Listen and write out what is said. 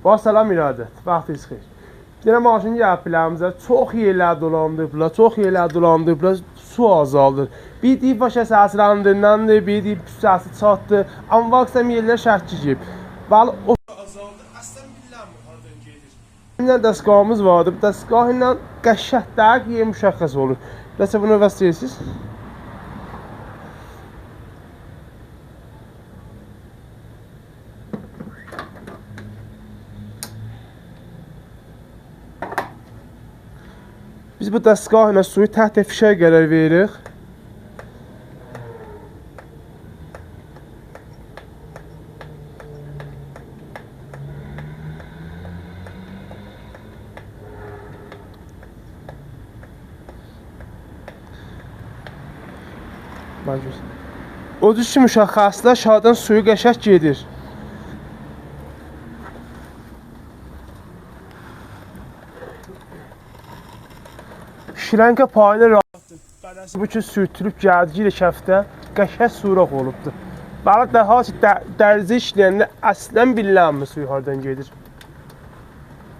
Bax salam İradət, vaxtınız xeyir. Bir dənə maşın gəlib biləmizə, çox yerlər dolandırıblar, su azaldır. Bir deyib baş əsaslandığındandır, bir deyib büsəsi çatdı, amma vaxtsam yerlər şəhki gibi. Bəli, o azaldı, əslən billəmir hardan gedir. Bizdən dəstgahımız vardı, bu dəstgah ilə qəşətdəq yer müşəxəs olur. Nəsə bunu vəstəyirsiniz? Biz bu dəstgah ilə suyu təhtə fişə qərar veririk. Odur ki, müşəxəslər şadan suyu qəşək gedir. Şilənkə payını rahatdır. Bədəsi bu ki, sürtülüb gəldiyi ilə kəftə qəşək suraq olubdur. Bəli, daha ki, dərzi işləyəndə əslən bilinmir suyu hardan gedir.